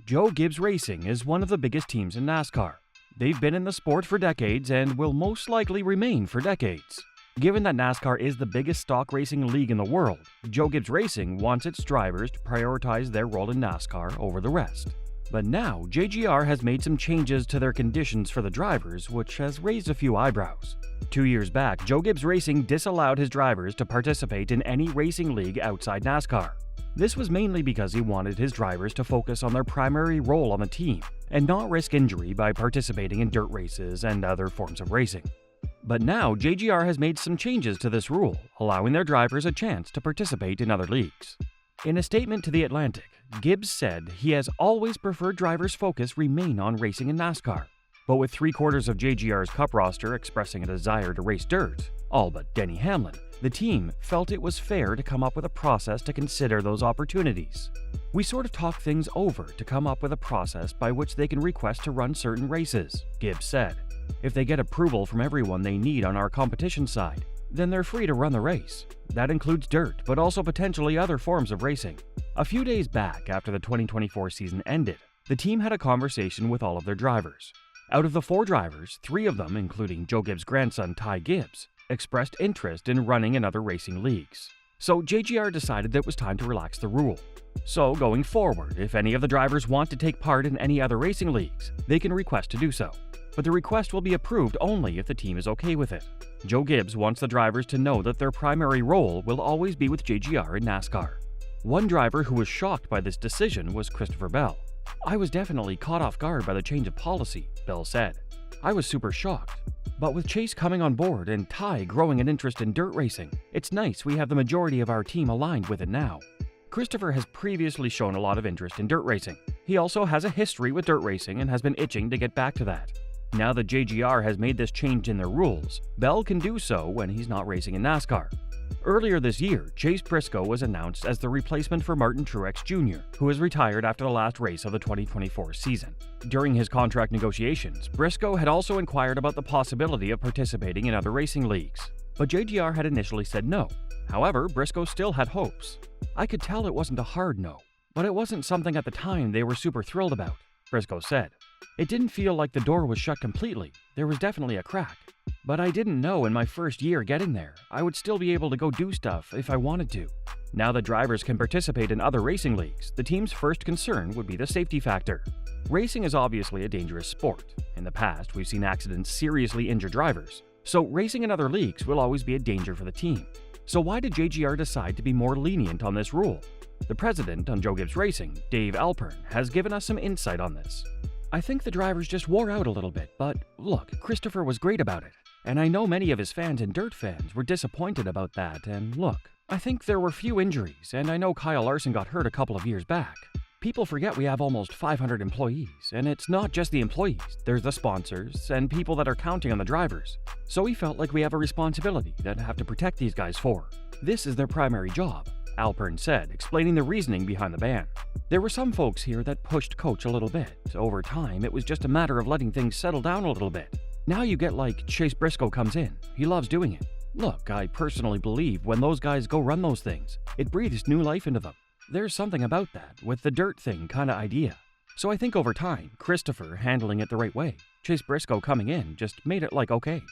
Gibbs Racing is one of the biggest teams in NASCAR. They've been in the sport for decades and will most likely remain for decades. Given that NASCAR is the biggest stock racing league in the world, Gibbs Racing wants its drivers to prioritize their role in NASCAR over the rest. But now, JGR has made some changes to their conditions for the drivers, which has raised a few eyebrows. 2 years back, Gibbs Racing disallowed his drivers to participate in any racing league outside NASCAR. This was mainly because he wanted his drivers to focus on their primary role on the team and not risk injury by participating in dirt races and other forms of racing. But now, JGR has made some changes to this rule, allowing their drivers a chance to participate in other leagues. In a statement to The Atlantic, Gibbs said he has always preferred drivers' focus remain on racing in NASCAR. But with 3/4 of JGR's Cup roster expressing a desire to race dirt, all but Denny Hamlin, the team felt it was fair to come up with a process to consider those opportunities. "We sort of talked things over to come up with a process by which they can request to run certain races," Gibbs said. "If they get approval from everyone they need on our competition side, then they're free to run the race. That includes dirt, but also potentially other forms of racing." A few days back, after the 2024 season ended, the team had a conversation with all of their drivers. Out of the 4 drivers, 3 of them, including Joe Gibbs' grandson Ty Gibbs, expressed interest in running in other racing leagues. So JGR decided that it was time to relax the rule. So going forward, if any of the drivers want to take part in any other racing leagues, they can request to do so. But the request will be approved only if the team is okay with it. Joe Gibbs wants the drivers to know that their primary role will always be with JGR in NASCAR. One driver who was shocked by this decision was Christopher Bell. "I was definitely caught off guard by the change of policy," Bell said. "I was super shocked. But with Chase coming on board and Ty growing an interest in dirt racing, it's nice we have the majority of our team aligned with it now." Christopher has previously shown a lot of interest in dirt racing. He also has a history with dirt racing and has been itching to get back to that. Now that JGR has made this change in their rules, Bell can do so when he's not racing in NASCAR. Earlier this year, Chase Briscoe was announced as the replacement for Martin Truex Jr., who has retired after the last race of the 2024 season. During his contract negotiations, Briscoe had also inquired about the possibility of participating in other racing leagues, but JGR had initially said no. However, Briscoe still had hopes. "I could tell it wasn't a hard no, but it wasn't something at the time they were super thrilled about," Briscoe said. "It didn't feel like the door was shut completely. There was definitely a crack. But I didn't know in my first year getting there, I would still be able to go do stuff if I wanted to." Now that drivers can participate in other racing leagues, the team's first concern would be the safety factor. Racing is obviously a dangerous sport. In the past, we've seen accidents seriously injure drivers. So racing in other leagues will always be a danger for the team. So why did JGR decide to be more lenient on this rule? The president on Gibbs Racing, Dave Alpern, has given us some insight on this. "I think the drivers just wore out a little bit, but look, Christopher was great about it. And I know many of his fans and dirt fans were disappointed about that, and look, I think there were few injuries, and I know Kyle Larson got hurt a couple of years back. People forget we have almost 500 employees, and it's not just the employees, there's the sponsors and people that are counting on the drivers. So we felt like we have a responsibility that have to protect these guys for. This is their primary job," Alpern said, explaining the reasoning behind the ban. "There were some folks here that pushed Coach a little bit. Over time, it was just a matter of letting things settle down a little bit. Now you get like Chase Briscoe comes in. He loves doing it. Look, I personally believe when those guys go run those things, it breathes new life into them. There's something about that, with the dirt thing kinda idea. So I think over time, Christopher handling it the right way, Chase Briscoe coming in just made it like okay."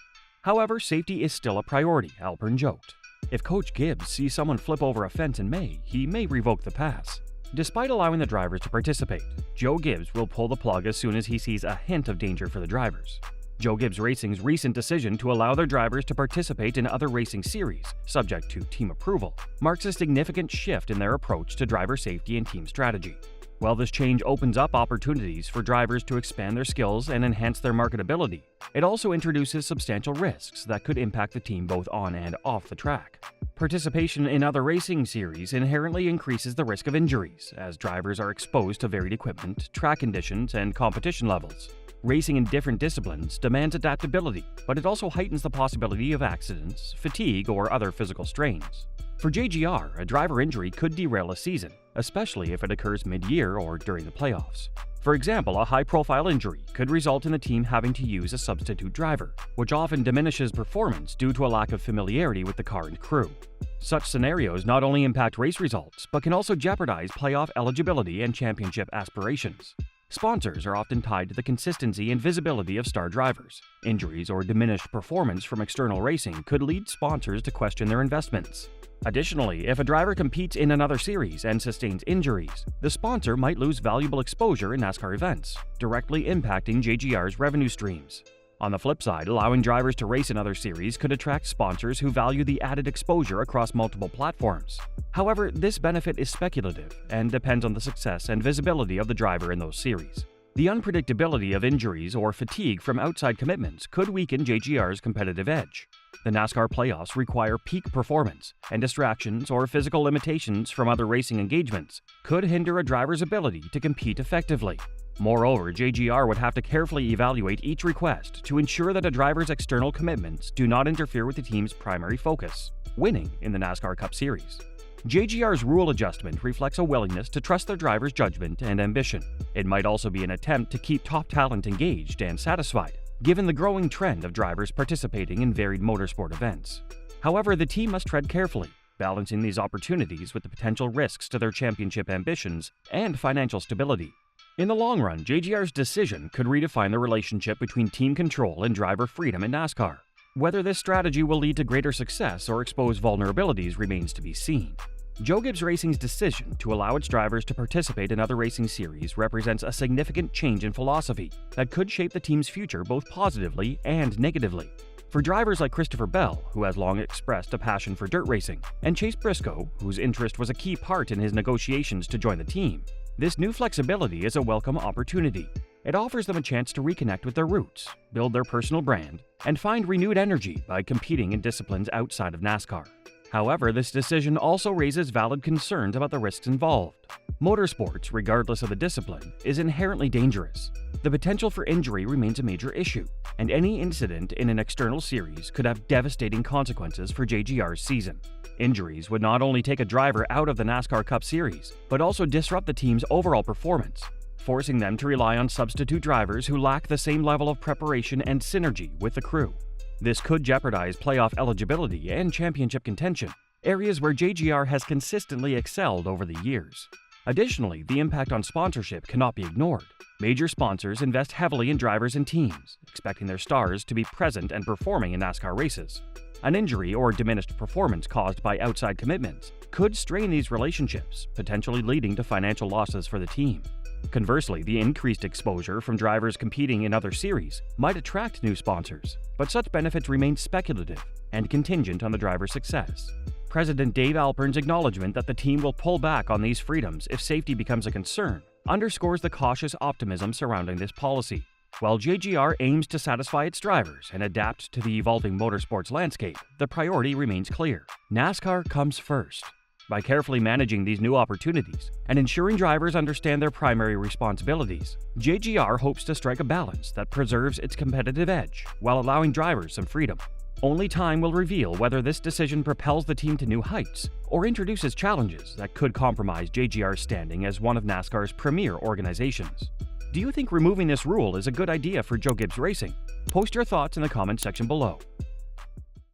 However, safety is still a priority, Alpern joked. If Coach Gibbs sees someone flip over a fence in May, he may revoke the pass. Despite allowing the drivers to participate, Joe Gibbs will pull the plug as soon as he sees a hint of danger for the drivers. Gibbs Racing's recent decision to allow their drivers to participate in other racing series, subject to team approval, marks a significant shift in their approach to driver safety and team strategy. While this change opens up opportunities for drivers to expand their skills and enhance their marketability, it also introduces substantial risks that could impact the team both on and off the track. Participation in other racing series inherently increases the risk of injuries, as drivers are exposed to varied equipment, track conditions, and competition levels. Racing in different disciplines demands adaptability, but it also heightens the possibility of accidents, fatigue, or other physical strains. For JGR, a driver injury could derail a season, especially if it occurs mid-year or during the playoffs. For example, a high-profile injury could result in the team having to use a substitute driver, which often diminishes performance due to a lack of familiarity with the car and crew. Such scenarios not only impact race results, but can also jeopardize playoff eligibility and championship aspirations. Sponsors are often tied to the consistency and visibility of star drivers. Injuries or diminished performance from external racing could lead sponsors to question their investments. Additionally, if a driver competes in another series and sustains injuries, the sponsor might lose valuable exposure in NASCAR events, directly impacting JGR's revenue streams. On the flip side, allowing drivers to race in other series could attract sponsors who value the added exposure across multiple platforms. However, this benefit is speculative and depends on the success and visibility of the driver in those series. The unpredictability of injuries or fatigue from outside commitments could weaken JGR's competitive edge. The NASCAR playoffs require peak performance, and distractions or physical limitations from other racing engagements could hinder a driver's ability to compete effectively. Moreover, JGR would have to carefully evaluate each request to ensure that a driver's external commitments do not interfere with the team's primary focus, winning in the NASCAR Cup Series. JGR's rule adjustment reflects a willingness to trust their driver's judgment and ambition. It might also be an attempt to keep top talent engaged and satisfied, given the growing trend of drivers participating in varied motorsport events. However, the team must tread carefully, balancing these opportunities with the potential risks to their championship ambitions and financial stability. In the long run, JGR's decision could redefine the relationship between team control and driver freedom in NASCAR. Whether this strategy will lead to greater success or expose vulnerabilities remains to be seen. Joe Gibbs Racing's decision to allow its drivers to participate in other racing series represents a significant change in philosophy that could shape the team's future both positively and negatively. For drivers like Christopher Bell, who has long expressed a passion for dirt racing, and Chase Briscoe, whose interest was a key part in his negotiations to join the team, this new flexibility is a welcome opportunity. It offers them a chance to reconnect with their roots, build their personal brand, and find renewed energy by competing in disciplines outside of NASCAR. However, this decision also raises valid concerns about the risks involved. Motorsports, regardless of the discipline, is inherently dangerous. The potential for injury remains a major issue, and any incident in an external series could have devastating consequences for JGR's season. Injuries would not only take a driver out of the NASCAR Cup Series, but also disrupt the team's overall performance, forcing them to rely on substitute drivers who lack the same level of preparation and synergy with the crew. This could jeopardize playoff eligibility and championship contention, areas where JGR has consistently excelled over the years. Additionally, the impact on sponsorship cannot be ignored. Major sponsors invest heavily in drivers and teams, expecting their stars to be present and performing in NASCAR races. An injury or diminished performance caused by outside commitments could strain these relationships, potentially leading to financial losses for the team. Conversely, the increased exposure from drivers competing in other series might attract new sponsors, but such benefits remain speculative and contingent on the driver's success. President Dave Alpern's acknowledgement that the team will pull back on these freedoms if safety becomes a concern underscores the cautious optimism surrounding this policy. While JGR aims to satisfy its drivers and adapt to the evolving motorsports landscape, the priority remains clear. NASCAR comes first. By carefully managing these new opportunities and ensuring drivers understand their primary responsibilities, JGR hopes to strike a balance that preserves its competitive edge while allowing drivers some freedom. Only time will reveal whether this decision propels the team to new heights or introduces challenges that could compromise JGR's standing as one of NASCAR's premier organizations. Do you think removing this rule is a good idea for Joe Gibbs Racing? Post your thoughts in the comments section below.